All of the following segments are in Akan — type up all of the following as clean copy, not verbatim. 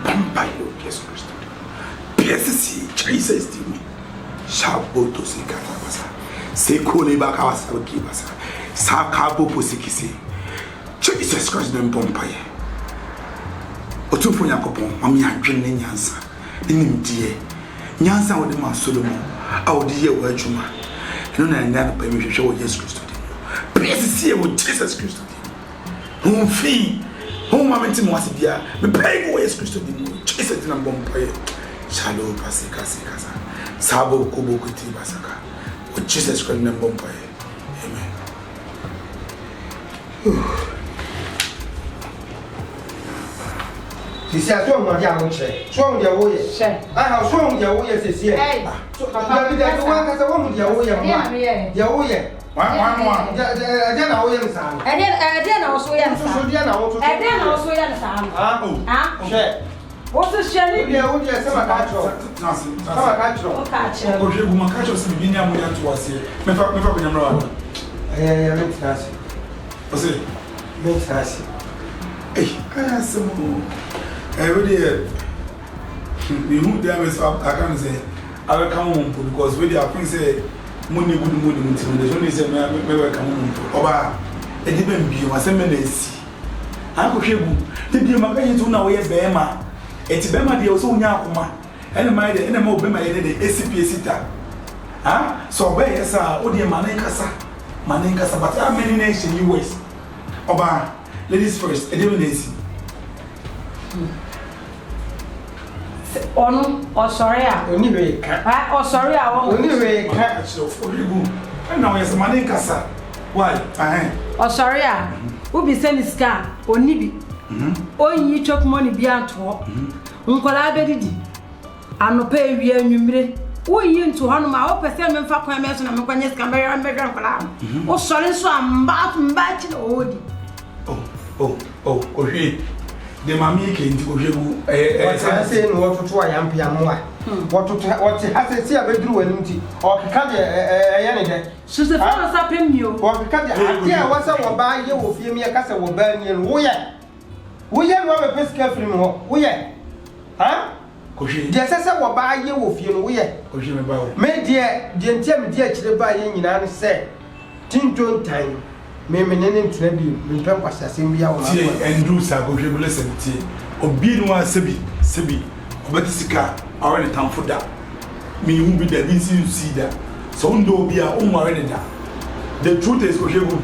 Pampayo, Jesus Christ. PSC, Jesus, Timmy. Shabo to see Katabasa. Sekole Bakawasa, Kibasa. Sakabo Pusikisi. Jesus Christ, them Pompaye. Otufu Yakopon, Mammy, I drink Nyansa. In him, dear. Nyansa with the man Solomon. Our dear word, Juma. No, I never pay me to show Jesus Christ. PSC with Jesus Christ. Whom fee. Whom I meant to Massibia, the pay away is Christo, Jesus in a bompire. Shallow Pasika Sikasa, Sabo Kubo Kuti Basaka, with Jesus Christ in a bompire. Amen. She said, "So much young say, so your way, I have shown your way as here. So I did that one as a woman, your way, your way. One, then I will son. And then also, yes, So then also, yes, ah, what's the shelly? yeah, oh, yes, some catch. Oh, you will catch us in Vinia to us here. Never been around. Yeah, makes us. What's it? Makes us. Hey, I have some more. Every day, we move there, I can't say, I will come home because we are things say. Money good money there's only say me come oba e di ben bi ma se me na esi an ko hwegu te bi ma kan yitu na wo ye be ma e ti be ma de o so nya akoma ene ma de ene ma o be ma ye de ACP sita ha so be yesa o de ma na nkasa but how many nation US oba ladies first e de me na esi Onu or sorry, Anyway, or sorry, anyway, for you and now yes ma na nkasa why or sorry, who be sending scar or nibi. Oh, you took money beyond talk. Uncle Abedi, and no pay we and you. Oh, you into Hanuma, or percent for commerce and I'm going to come here and make a oh, sorry, so I'm batching old. Oh, he. The mammy came to Kohweigu. I say what to I am Piamoa. What has a see a bedroom and or can't a she's the first up in you. Or can't I was a buy you with me a castle will burn you. We have a pesca from we huh? Yes, I will buy you with you. We made dear, dear, to buy in and say, Tinton time. Me nene ntrebi me pem kwasa sembia wo ma and do sa go hwebule senti obi no sebi obati sika already time for that me hu bi da bi see that so ndo obi a o already da the truth is go hwebu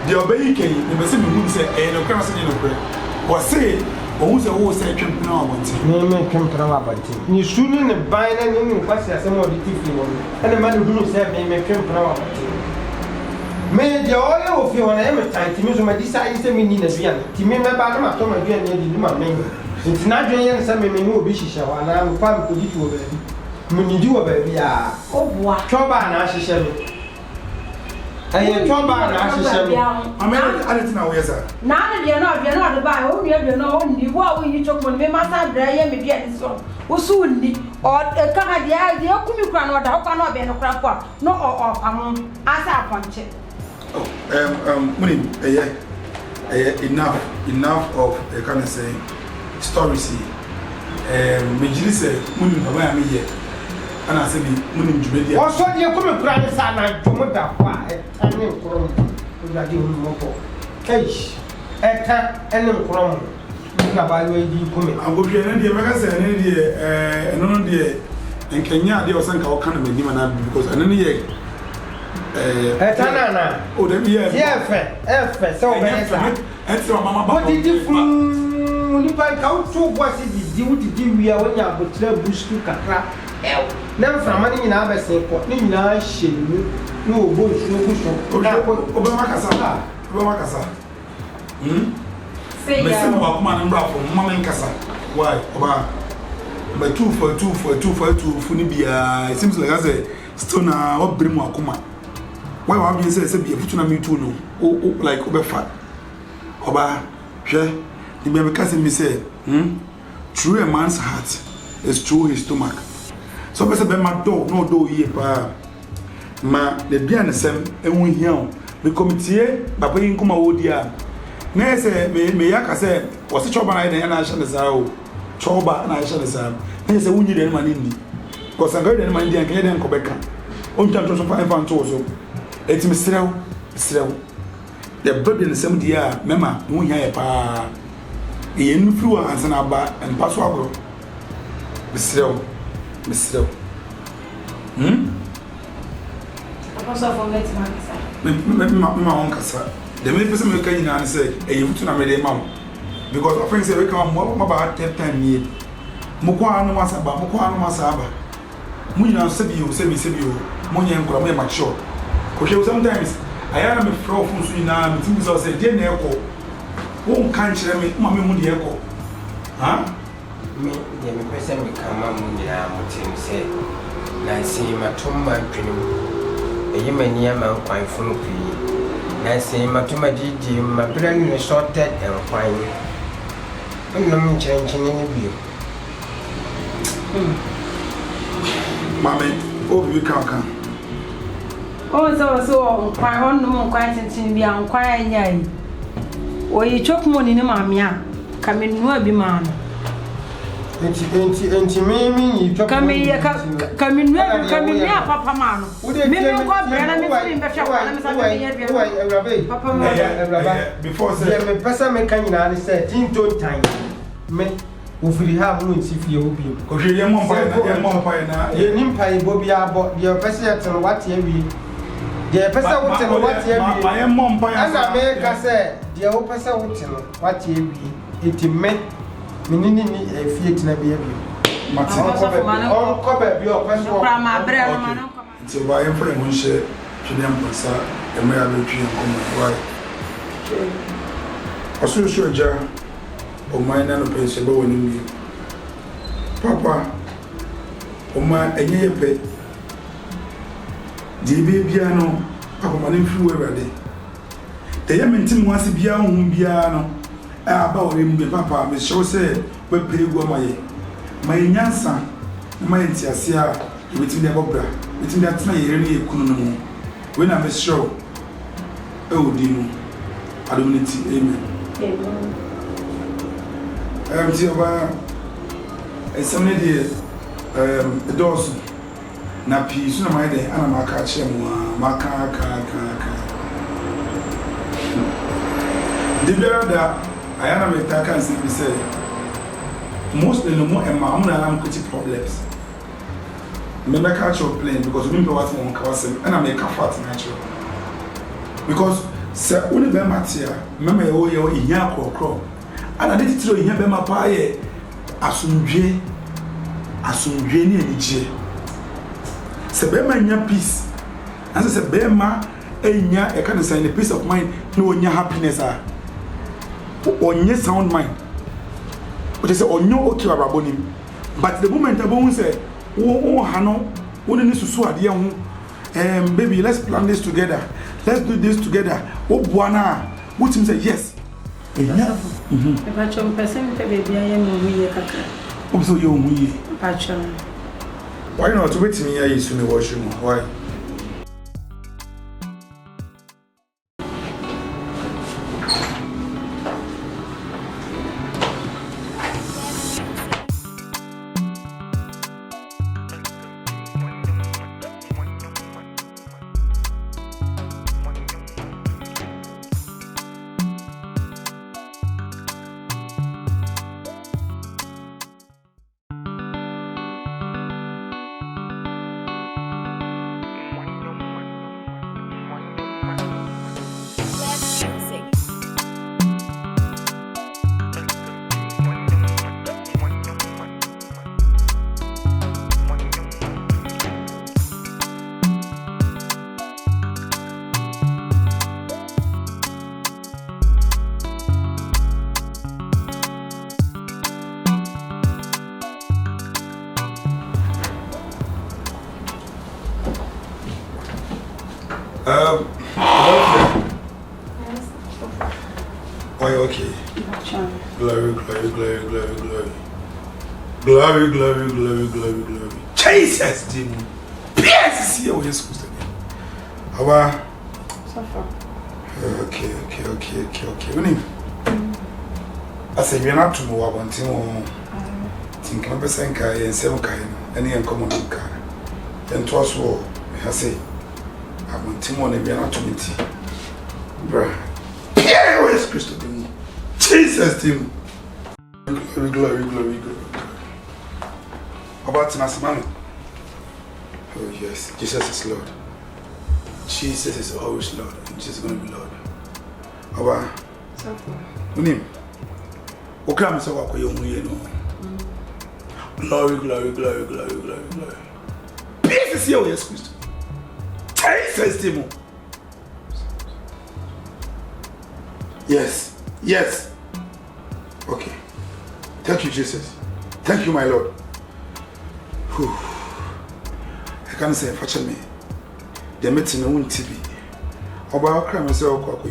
the obey ken me say me hu say no kan say no kure wo say o hu say wo say twem na wa bonti me twem na wa bonti ni sunu ne ban na ni kwasa asem o di tifi wo ene ma no hu say me twem na wa bonti me de oyo ofi wona e metan timi so ma decide say me ni na bia timi me ba na ma to ma bia ni di ma me nti na dwen yen say me hu obi hihye wa na mo pa ko di to ba bi me ni di wo ba bi a oboa choba na hihye me aye choba na hihye me amena aleti na wo yesa na de no de ba o nua de no o ni wo yi chokmo me ma sa bra ye me bia ni so wo su ni o e ka ha de akumi kura no da kwa no be no kura kwa no o pam asa aponche. Money, enough of can I say stories. Majority say money, Baba, me here, and I say money, Jubilee. Also, you come and cry this and to move that far. And then, from Cage, and from I'm going to be a no dear, and Kenya, they was sent our kind of a because I didn't Tanana. Oh, them yeah, so and so Mama, what did you fool? You find out so what is the duty we are when you have a bush to Kaka. Never from money in our say, what need I shall no bush, no bush. Obama, say, man and Ralph, Mamma and Cassa. Why, Obama? But 2 for 2 it seems like as a stone or brim or kuma. Why have you said be a put on me too? No, like Oberfat. Oba, share the baby cousin me say, true a man's heart is true his stomach. So, Mr. Bema do no do ye pa ma the beer the same and we hear the committee, Papa in Kuma Wodia. Nay, say, me yaka say, was a trouble I the national Zao. choba na aisha the same na say wunyi the man ni because an the man dey kan ko beka on tan to so fa fan to so etimi srew the baby the same dia mema no hia ye pa e nu fru ansa na ba en paso agro srew Apostle for me to answer. Me on kasa the me person me kan ina say e futu na me dey mam because I think say we come mo ba 10 time ni mo kwa anu masaba mo nyina sebi mo nye nkora mo mature ko she sometimes ayana me fro fun so ina me think so say dey na eko won kan kire me ma me mu dey eko ha me dey me person me kan ma mu nyina mo tin say na say matumma twenu eyi mani ama kwan fun pi na say matuma didi ma brand no sorted and kwan onum change ni bi mame obi kan so kwan onum kwan tintin bi an kwan anyai oyi chokmoni ni mame a kamenu abi ma no enti me ni chokmoni kamenu papa ma no me ko brana me fi be hwa na me sa be ye bi papa ma before say me pesa me kan nyina ni say tinto time me ofiri ha mu nti fie obi ko hwe ye mompa na ye nimpa ye bobi abo ye pesa ye tero wate awi ye pesa wote no wate awi ma ye mompa ya ana me ka say ye wo pesa wote no wate awi enti me menini ni fie tina bi awi mate ko ba bi o pesa wo pra ma bre no ma no nti ba ye frem ho hye twene amposa e me ya be twi nkomo why asu shoja o mai na no pense ba woni mi papa o ma enye yepe di bia no papa ma ne firi werade de ya mentim wase bia ho bia no a ba o rem be papa me show say we pegu ma ye ma nyansa ma entiase a wetin de bobra wetin de atena yere ne ekunu no mu we na me show e odi mu adomnity amen Tioba, a Sunday dear, a dozen. Na peace, no, my day, and I'm a catch him, Maka. The better that I am a taka and simply say, mostly no more and my own alarm problems. Remember, catch your plane because we know what one cause and I make a fat natural. Because, sir, only them at here, remember, you're in your crop. Ana de titiro ihe be mapa ye asundwe ni enije se be ma nya peace anse se be ma enya e kan say peace of mind no onya happiness a onye sound mind o te say onyo okay baboni but the moment abon say wo ha no wo ni susu ade ho baby let's plan this together, let's do this together wo buana wo tim say yes enya Pachon person pe baby I am muye kaka. Also you muye. Pachon. Why not wait me here is in the washroom? Why? Why okay? Glory. Jesus, demon. Yes, here we are supposed to be. How okay. When I say you're not to move up until think my person kai and 7 kai any uncommon car. Then twas war, I say, I want Timon and be an opportunity. Bruh. Yeah, where's Christo? Jesus, Tim. Glory. About Tinas Mammy. Oh, yes, Jesus is Lord. Jesus is always Lord, and Jesus is going to be Lord. About Unim. Okay, I'm so what you know. Glory. Peace is here, yes, Christ. Jesus, Timo. Yes. Okay. Thank you, Jesus. Thank you, my Lord. Whew. I can't say, fetch me. The meeting won't be. About crime myself,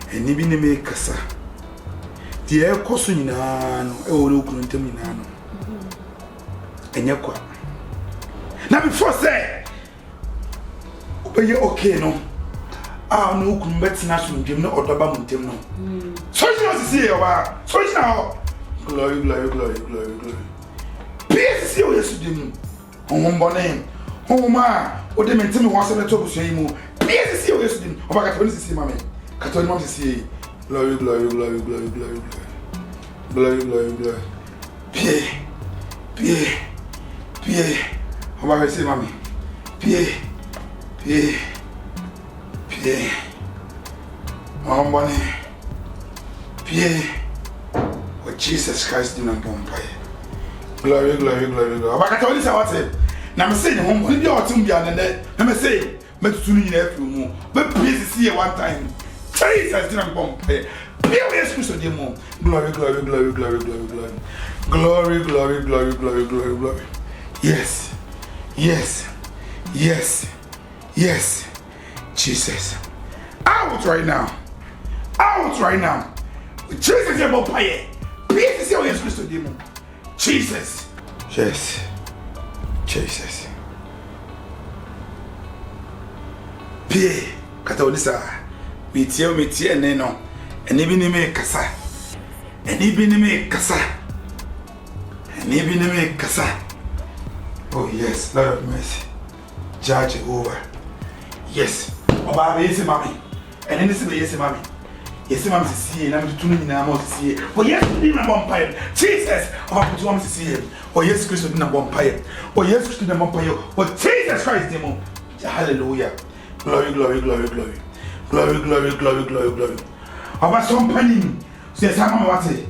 and even me cassa. The air costing in an old Kuntaminano. And Yakwa. Now, before say, but you're okay, no? Ah, no, Kumbets National Gym, no, or Dabam, no. So you know, see about so now. Glory. Peace is here, yes, you didn't. Home bonnet. Home, or they maintain me once and a talk to you. Peace is here, yes, you didn't. Oh, I got to see, mammy. Catholic to see. Glory. Pierre. How about I say, mammy? Pierre. Home bonnet. Pierre. What Jesus Christ did not bomb. Glory. But I told you what I said. Now I'm saying, home, when you are to be on the I'm saying, but to me, every but please see one time. Jesus did not bomb. Pierre is Christ of the moon. Glory. Yes. Jesus. Out right now. Jesus is about fire. Peace is your yes, Christ of the moon. Jesus. Yes. Jesus. Pierre, Catolisa. Metia, Neno. And even me Cassa. Oh, yes, Lord of mercy. Judge over. Yes. Oh, Baba, yes, mommy. And then this is yes, mommy. Yes, I'm to see, and I'm to tune in. I'm to see. Oh, yes, in a vampire. Jesus, oh, but you want to see him. Oh, yes, Christ in a vampire. Oh, yes, Christ in a vampire. Oh, Jesus Christ, demon. Hallelujah. Glory. About some penny. Yes, I'm what it.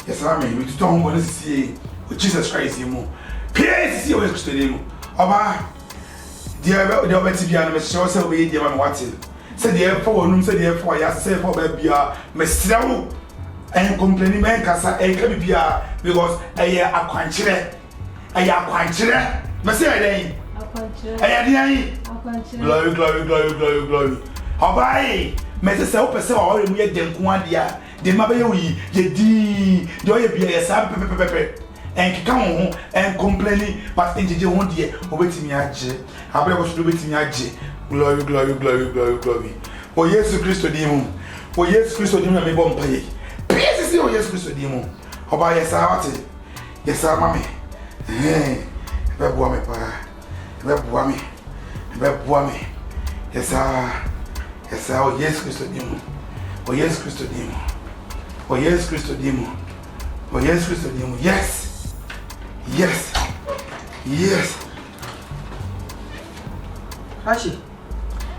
Yes, I mean, we don't want to see Jesus Christ, demon. Peace, you always Christ, demon. About the Betty Piano, show us away, dear man, what it. Said the airport, said the airport, I say for baby, Mr. And complaining, man, Cassa, and Cabia, because a quanchre. Monsieur, Glory. How by Mrs. Selper, all in yet them Quandia, the Mabayoui, ye be a sap and come home and complaining, but in the one dear, waiting me at J. How was to waiting at J. Glory. Oh, yes, Christo demon. Oh, yes, Christo demon, may bomb pay. Peace is your yes, Christo demon. How about yes, I want it. Yes, I mammy. Eh, Webwami, Yes, oh, yes, Christo demon. Oh, yes, Christo demon. Yes. Hashi.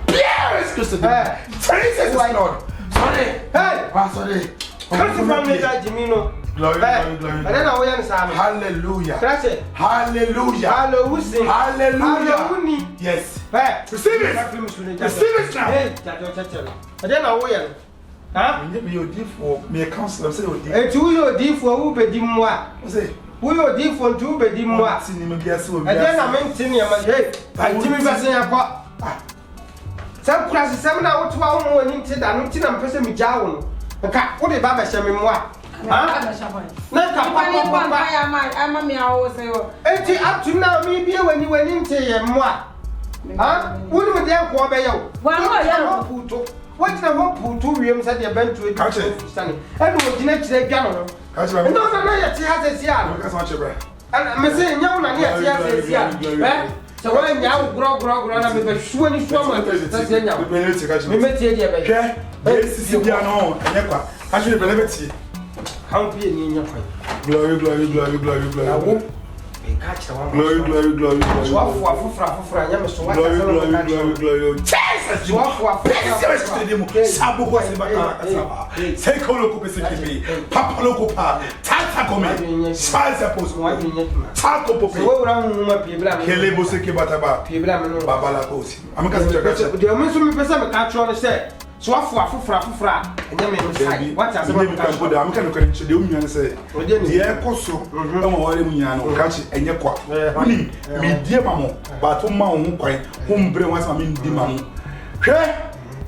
Yes, Christo demon. Jesus, why not? Sorry. Hey, sorry. Come from me, Jimino. Glory. And then I will answer. Hallelujah. Yes. Receive it now. And then I will. Huh? Your deep for me a counselor. Say, and to your deep for who be moi. Say, who your deep for two be moi. And then I maintain your head. I Jimmy Bassin. Some classes, some now to our own hinted and until I'm pressing me down. Okay, what a baba shall me moi. I'm up to now, maybe when you went into moi. Huh? Wouldn't we dare go by you? What's the hope to Williams at the bench with Sunny? And what the next day, General? No, you tears here. Because much better. And I'm saying, young man, yes, here. So when you grow, I'm a shooting swimmer. That's it now. We met here, baby. Yes, Siciano, and Yakwa. I should have never seen. How be in your point? Glory, glory, glory, glory, glory. Catch one. Glory, glory, glory, glory. Glory, glory. Jesus, you are for Sabu was in my Take a look at the Papa Locopa, Tata Come, Salsa Post, Taco Pope, Keleboseki Bataba, Babala Posi. I'm going to catch up. The Muslim person catch on the set. So fufra, and then what has I'm going to catch the Union and say, Dear Cosso, I'm a catch and Yakwa. Me, dear Mamma, but whom whom bring once I mean, Dimam.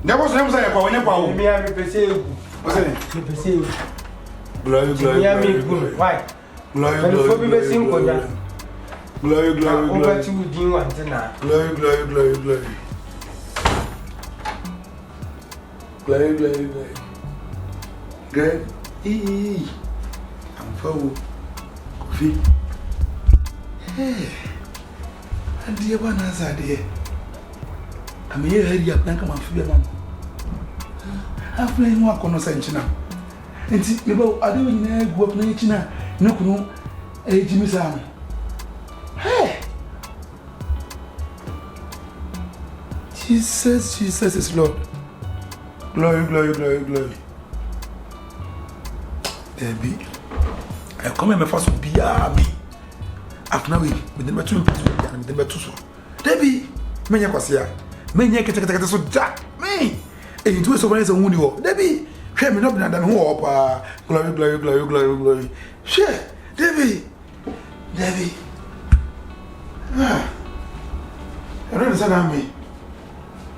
There was no say for any power. Me, I perceive. Glory, glory, why? Glory, glory, glory, Over to do one tonight. Glory, glory, glory, glory. Glory, glory, glory. Good. I'm full. Coffee. Hey. And dear one has a dear. I'm here, hurry up, come on, feel man. I'm playing work on a sense now. And see, you know, I don't know what nature no, Jimmy Sam. Hey, Jesus is Lord. Glory, glory, glory, glory. There be. I come in my first be me. After now, with the two and the better. There be. Many was here. Many get so jack. Me. And it was so many as a wound. There be. Hear me not than hope. Glory, glory, glory, glory, glory. Share. Debbie. I don't understand me.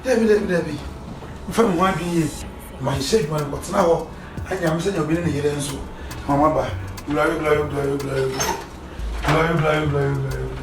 Debbie. From one being my shake my what's now. I am saying you've been in here and so. Mamma, glory, glory, glory, glory. Glory, glory, glory, glory.